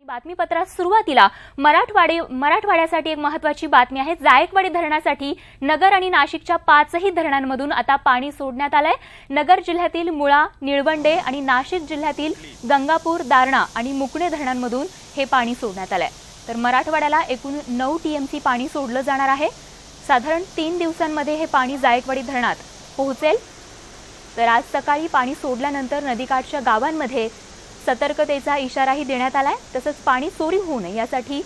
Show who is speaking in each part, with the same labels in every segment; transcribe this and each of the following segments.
Speaker 1: बातमीपत्रात सुरुवातीला मराठवाड्यासाठी एक महत्त्वाची बातमी आहे। जायकवाडी धरणासाठी नगर आणि नाशिकच्या 5ही धरणांमधून आता पाणी सोडण्यात आलंय। नगर जिल्ह्यातील मुळा, निळवंडे आणि नाशिक जिल्ह्यातील गंगापूर, दारणा आणि मुकणे धरणांमधून हे पाणी सोडण्यात आलंय। तर मराठवाड्याला एकूण 9 टीएमसी पाणी सोडलं जाणार आहे। साधारण 3 दिवसांमध्ये हे पाणी जायकवाडी धरणात पोहोचेल। तर आज सकाळी पाणी सोडल्यानंतर नदीकाठच्या गावांमध्ये सतर्कतेचा इशाराही देण्यात आलाय। तसंच पाणी चोरी होऊ नये यासाठी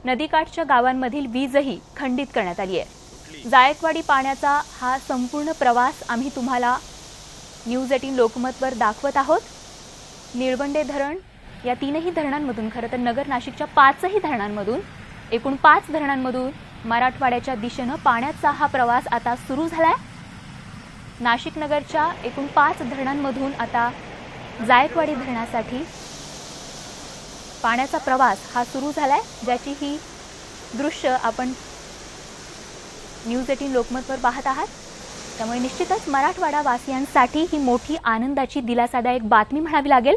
Speaker 1: नदीकाठच्या गावांमधील वीजही खंडित करण्यात आली आहे। जायकवाडी पाण्याचा हा संपूर्ण प्रवास आम्ही तुम्हाला न्यूज 18 लोकमतवर दाखवत आहोत। निळवंडे धरण या 3ही धरणांमधून खरं तर नगर नाशिकच्या 5ही धरणांमधून एकूण 5 धरणांमधून मराठवाड्याच्या दिशेने पाण्याचा हा प्रवास आता सुरू झालाय। नाशिक नगरच्या एकूण 5 धरणांमधून आता जायकवाडी धरणासाठी पाण्याचा प्रवास हा सुरू झालाय, ज्याची ही दृश्य आपण न्यूज 18 लोकमतवर पाहत आहात। त्यामुळे निश्चितच मराठवाडा वासियांसाठी ही मोठी आनंदाची दिलासादायक बातमी म्हणावी लागेल।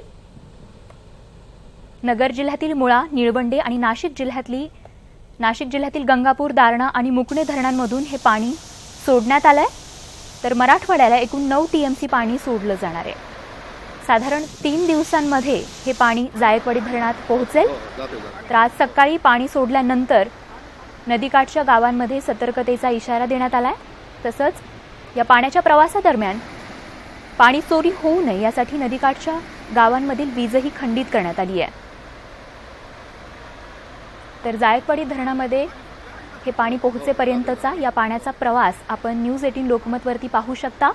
Speaker 1: नगर जिल्ह्यातील मुळा, निळवंडे आणि नाशिक जिल्ह्यातील गंगापूर, दारणा आणि मुकणे धरणांमधून हे पाणी सोडण्यात आलंय। तर मराठवाड्याला एकूण 9 टीएमसी पाणी सोडलं जाणार आहे। साधारण 3 दिवसांमध्ये हे पाणी जायकवाडी धरणात पोहोचेल। तर आज सकाळी पाणी सोडल्यानंतर नदीकाठच्या गावांमध्ये सतर्कतेचा इशारा देण्यात आलाय। तसंच या पाण्याच्या प्रवासादरम्यान पाणी चोरी होऊ नये यासाठी नदीकाठच्या गावांमधील वीजही खंडित करण्यात आली आहे। तर जायकवाडी धरणामध्ये हे पाणी पोहोचेपर्यंतचा या पाण्याचा प्रवास आपण न्यूज 18 लोकमतवरती पाहू शकता।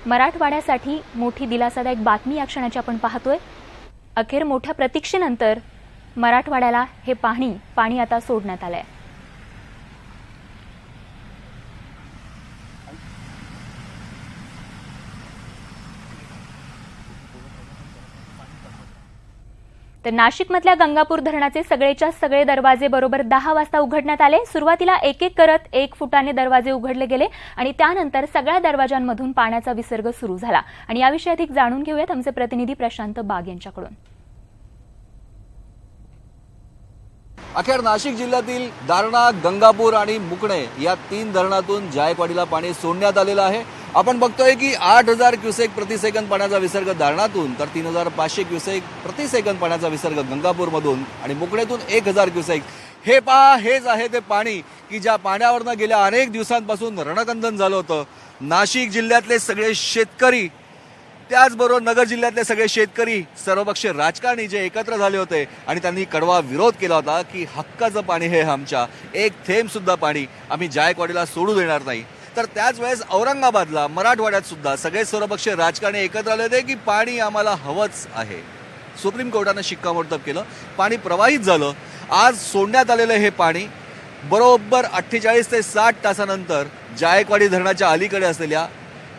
Speaker 1: मराठवाड्यासाठी मोठी दिलासादायक बातमी या क्षणाची आपण पाहतोय। अखेर मोठ्या प्रतीक्षेनंतर मराठवाड्याला हे पाणी आता सोडण्यात आलंय। तर नाशिकमधल्या गंगापूर धरणाचे सगळेच्या सगळे दरवाजे बरोबर 10 वाजता उघडण्यात आले। सुरुवातीला एक एक करत 1 फुटाने दरवाजे उघडले गेले आणि त्यानंतर सगळ्या दरवाजांमधून पाण्याचा विसर्ग सुरू झाला। आणि याविषयी अधिक जाणून घेऊयात आमचे प्रतिनिधी प्रशांत बाग यांच्याकडून।
Speaker 2: अखेर नाशिक जिल्ह्यातील दारणा, गंगापूर आणि मुकणे या 3 धरणातून जायकवाडीला पाणी सोडण्यात आलेलं आहे। आपण बघतोय की 8000 क्युसेक प्रति सेकंद पाण्याचा विसर्ग दारणातून, तर 3500 क्युसेक प्रति सेकंद पाण्याचा विसर्ग गंगापूरमधून आणि मुकणेतून 1000 क्युसेक। हेच आहे ते पाणी की ज्या पाण्यावरनं गेल्या अनेक दिवसांपासून रणकंदन झालं होतं। नाशिक जिल्ह्यातले सगळे शेतकरी, त्याचबरोबर नगर जिल्ह्यातले सगळे शेतकरी, सर्वपक्षीय राजकारणी जे एकत्र झाले होते आणि त्यांनी कडवा विरोध केला होता की हक्काचं पाणी हे आमच्या, एक थेंब सुद्धा पाणी आम्ही जायकवाडीला सोडू देणार नाही। तर त्याच वेळेस औरंगाबादला, मराठवाड्यात सुद्धा सगळे सर्वपक्षीय राजकारणी एकत्र आले होते की पाणी आम्हाला हवंच आहे। सुप्रीम कोर्टानं शिक्कामोर्तब केलं, पाणी प्रवाहित झालं। आज सोडण्यात आलेलं हे पाणी बरोबर 48 ते 60 तासानंतर जायकवाडी धरणाच्या अलीकडे असलेल्या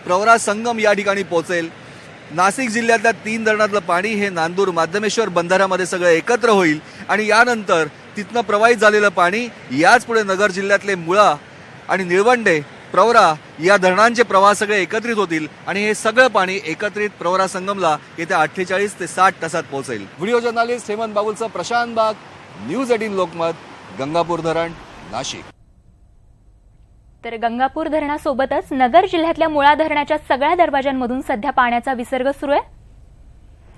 Speaker 2: प्रवरा संगम या ठिकाणी पोहोचेल। नाशिक जिल्ह्यातल्या 3 धरणातलं पाणी हे नांदूर माध्यमेश्वर बंधाऱ्यामध्ये सगळं एकत्र होईल आणि यानंतर तिथनं प्रवाहित झालेलं पाणी याच पुढे नगर जिल्ह्यातले मुळा आणि निळवंडे, प्रवरा या धरणांचे प्रवाह सगळे एकत्रित होतील आणि हे सगळं पाणी एकत्रित प्रवरा संगमला येत्या 48 ते 60 तासात पोहोचेल। व्हिडिओ जर्नलिस्ट हेमंत बाबुलचा प्रशांत बाग, न्यूज 18 लोकमत, गंगापूर धरण, नाशिक।
Speaker 1: तर गंगापूर धरणासोबतच नगर जिल्ह्यातल्या मुळा धरणाच्या सगळ्या दरवाजांमधून सध्या पाण्याचा विसर्ग सुरू आहे।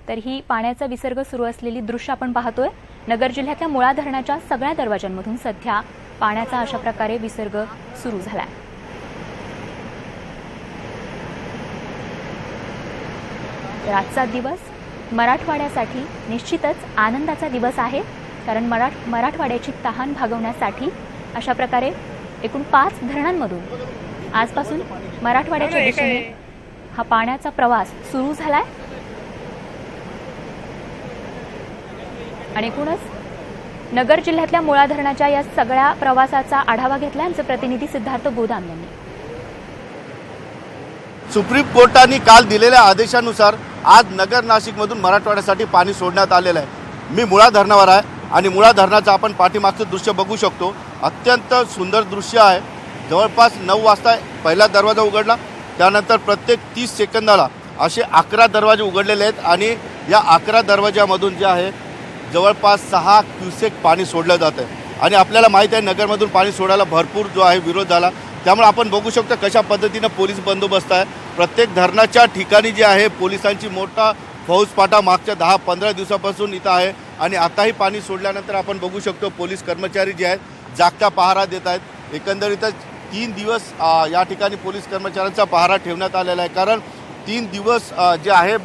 Speaker 1: तर ही पाण्याचा विसर्ग सुरू असलेली दृश्य आपण पाहतोय। नगर जिल्ह्यातल्या मुळा धरणाच्या सगळ्या दरवाजांमधून सध्या पाण्याचा अशा प्रकारे विसर्ग सुरू झालाय। तर आजचा दिवस मराठवाड्यासाठी निश्चितच आनंदाचा दिवस आहे, कारण मराठवाड्याची तहान भागवण्यासाठी अशा प्रकारे एकूण 5 धरणांमधून आजपासून मराठवाड्याच्या दिशेने हा पाण्याचा प्रवास सुरू झालाय। आणि एकूणच नगर जिल्ह्यातल्या मुळा धरणाच्या या सगळ्या प्रवासाचा आढावा घेतला आमचे प्रतिनिधी सिद्धार्थ गोदाम यांनी।
Speaker 3: सुप्रीम कोर्टाने काल दिलेल्या आदेशानुसार आज नगर नाशिकमधून मराठवाड्यासाठी पाणी सोडण्यात आलेलं आहे। मी मुळा धरणावर आहे आणि मुळा धरणाचं आपण पाठीमागचं दृश्य बघू शकतो। अत्यंत सुंदर दृश्य आहे। जवळपास 9 वाजता पहिला दरवाजा उघडला, त्यानंतर प्रत्येक 30 सेकंदाला असे 11 दरवाजे उघडलेले आहेत आणि या 11 दरवाजामधून जे आहे जवळपास 6 क्युसेक पाणी सोडलं जातं आणि आपल्याला माहीत आहे नगरमधून पाणी सोडायला भरपूर जो आहे विरोध झाला। त्यामुळे आपण बघू शकतो कशा पद्धतीनं पोलीस बंदोबस्त आहे। प्रत्येक धरणाच्या ठिकाणी जे आहे पोलिसांची मोठा फौजफाटा मागच्या 10-15 दिवसापासून इथं आहे आणि आताही पाणी सोडल्यानंतर आपण बघू शकतो पोलीस कर्मचारी जे आहेत जागता पहारा देत आहेत। एकंदरीतच 3 दिवस या ठिकाणी पोलीस कर्मचाऱ्यांचा पहारा ठेवण्यात आलेला आहे, कारण 3 दिवस जे आहे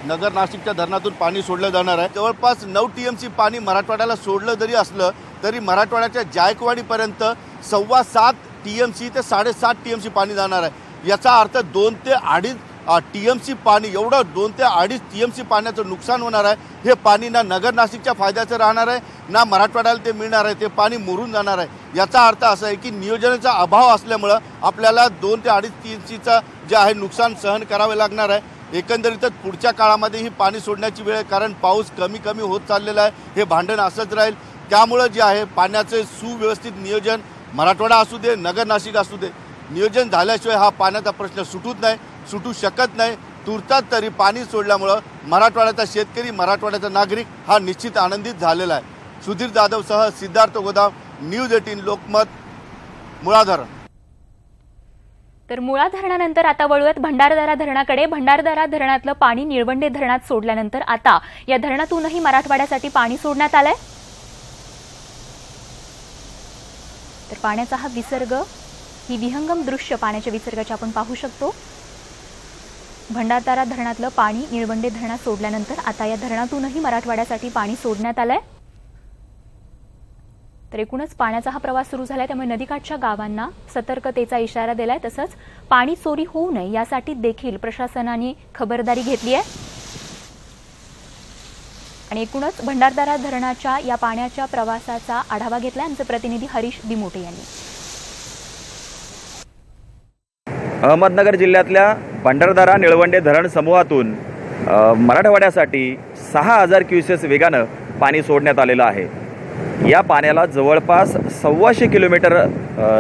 Speaker 3: नगर नाशिकच्या धरणातून पाणी सोडलं जाणार आहे। जवळपास 9 TMC पाणी मराठवाड्याला सोडलं जरी असलं तरी मराठवाड्याच्या जायकवाडीपर्यंत 7.25 TMC ते 7.5 TMC पाणी जाणार आहे। याचा अर्थ 2 ते 2.5 TMC पाणी, एवढं 2 ते 2.5 TMC पाण्याचं नुकसान होणार आहे। हे पाणी ना नगर नाशिकच्या फायद्याचं राहणार आहे ना मराठवाड्याला ते मिळणार आहे, ते पाणी मुरून जाणार आहे। याचा अर्थ असा आहे की नियोजनाचा अभाव असल्यामुळं आपल्याला 2 ते 2.5 TMCचं जे आहे नुकसान सहन करावे लागणार आहे। एकंदरीतच पुढच्या काळामध्ये ही पाणी सोडण्याची वेळ आहे, कारण पाऊस कमी कमी होत चाललेला आहे। हे भांडण असंच राहील, त्यामुळं जे आहे पाण्याचे सुव्यवस्थित नियोजन मराठवाडा असू दे नगर नाशिक असू दे, नियोजन झाल्याशिवाय हा पाण्याचा प्रश्न सुटू शकत नाही। तुर्तात तरी पाणी सोडल्यामुळं मराठवाड्याचा शेतकरी मराठवाड्याचा नागरिक हा निश्चित आनंदित झालेला आहे। सुधीर जाधवसह सिद्धार्थ गोदाम, न्यूज 18 लोकमत, मुळा धरण।
Speaker 1: तर मुळा धरणानंतर आता वळूयात भंडारदरा धरणाकडे। भंडारदरा धरणातलं पाणी निळवंडे धरणात सोडल्यानंतर आता या धरणातूनही मराठवाड्यासाठी पाणी सोडण्यात आलंय। तर पाण्याचा हा विसर्ग, ही विहंगम दृश्य पाण्याच्या विसर्गाचे आपण पाहू शकतो। भंडारदरा धरणातलं पाणी निळवंडे धरणात सोडल्यानंतर आता या धरणातूनही मराठवाड्यासाठी पाणी सोडण्यात आलंय। तर एकूणच पाण्याचा हा प्रवास सुरू झालाय, त्यामुळे नदीकाठच्या गावांना सतर्कतेचा इशारा दिलाय। तसंच पाणी चोरी होऊ नये यासाठी देखील प्रशासनाने खबरदारी घेतली आहे। आणि एकूणच भंडारदरा धरणाच्या या पाण्याच्या प्रवासाचा आढावा घेतलाय आमचे प्रतिनिधी हरीश दिमोटे यांनी।
Speaker 2: अहमदनगर जिल्ह्यातल्या भंडारदरा निळवंडे धरण समूहातून मराठवाड्यासाठी 6,000 क्युसेस वेगानं पाणी सोडण्यात आलेलं आहे। या पाण्याला जवळपास 125 किलोमीटर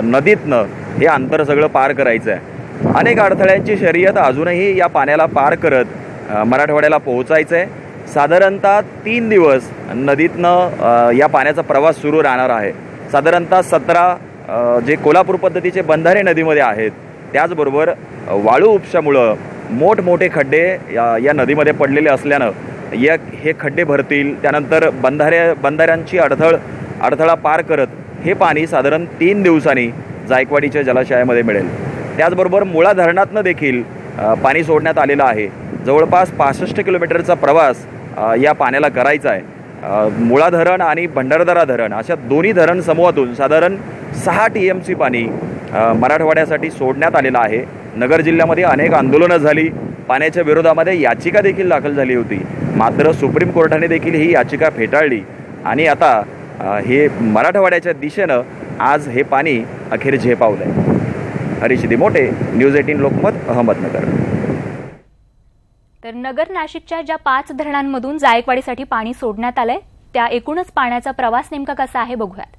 Speaker 2: नदीतनं हे अंतर सगळं पार करायचं आहे। अनेक अडथळ्यांची शर्यत अजूनही या पाण्याला पार करत मराठवाड्याला पोहोचायचं आहे। साधारणतः 3 दिवस नदीतनं या पाण्याचा प्रवास सुरू राहणार आहे। साधारणतः 17 जे कोल्हापूर पद्धतीचे बंधारे नदीमध्ये आहेत, त्याचबरोबर वाळू उपशामुळं मोठमोठे खड्डे या नदीमध्ये पडलेले असल्यानं हे खड्डे भरतील। त्यानंतर बंधाऱ्यांची अडथळा पार करत हे पाणी साधारण 3 दिवसांनी जायकवाडीच्या जलाशयामध्ये मिळेल। त्याचबरोबर मुळा धरणातनं देखील पाणी सोडण्यात आलेलं आहे। जवळपास 65 किलोमीटरचा प्रवास या पाण्याला करायचा आहे। मुळा धरण आणि भंडारदरा धरण अशा दोन्ही धरण समूहातून साधारण 6 TMC पाणी मराठवाड्यासाठी सोडण्यात आलेलं आहे। नगर जिल्ह्यामध्ये अनेक आंदोलनं झाली, पाण्याच्या विरोधामध्ये याचिका देखील दाखल झाली होती, मात्र सुप्रीम कोर्टाने देखील ही याचिका फेटाळली आणि आता हे मराठवाड्याच्या दिशेनं आज हे पाणी अखेर झेपावलंय। हरीश दिमोटे, न्यूज 18 लोकमत, अहमदनगर।
Speaker 1: तर नगर नाशिकच्या ज्या 5 धरणांमधून जायकवाडीसाठी पाणी सोडण्यात आलंय त्या एकूणच पाण्याचा प्रवास नेमका कसा आहे बघूयात।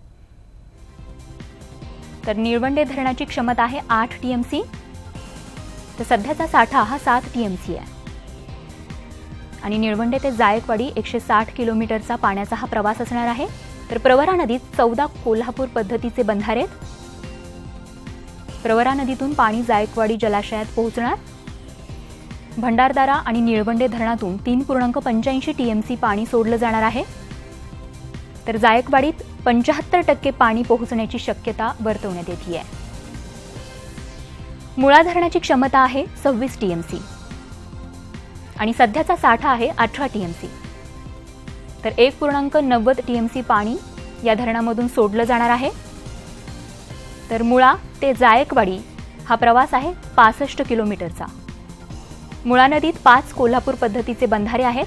Speaker 1: तर निळवंडे धरणाची क्षमता आहे 8 TMC, तर सध्याचा साठा हा 7 TMC आहे आणि निळवंडे ते जायकवाडी 160 किलोमीटरचा पाण्याचा हा प्रवास असणार आहे। तर प्रवरा नदीत 14 कोल्हापूर पद्धतीचे बंधारे आहेत। प्रवरा नदीतून पाणी जायकवाडी जलाशयात पोहोचणार। भंडारदरा आणि निळवंडे धरणातून 3.85 TMC पाणी सोडलं जाणार आहे। तर जायकवाडीत 75% पाणी पोहोचण्याची शक्यता वर्तवण्यात येते आहे। मुळा धरणाची क्षमता आहे 26 TMC आणि सध्याचा साठा आहे 18 TMC। तर 1.90 TMC पाणी या धरणामधून सोडलं जाणार आहे। तर मुळा ते जायकवाडी हा प्रवास आहे 65 किलोमीटरचा। मुळा नदीत 5 कोल्हापूर पद्धतीचे बंधारे आहेत।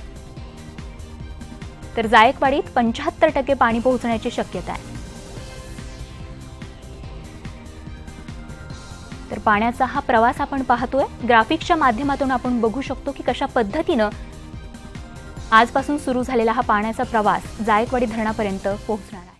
Speaker 1: तर जायकवाडीत 75% पाणी पोहोचण्याची शक्यता आहे। तर पाण्याचा हा प्रवास आपण पाहतोय, ग्राफिक्सच्या माध्यमातून आपण बघू शकतो की कशा पद्धतीनं आजपासून सुरू झालेला हा पाण्याचा प्रवास जायकवाडी धरणापर्यंत पोहोचणार आहे।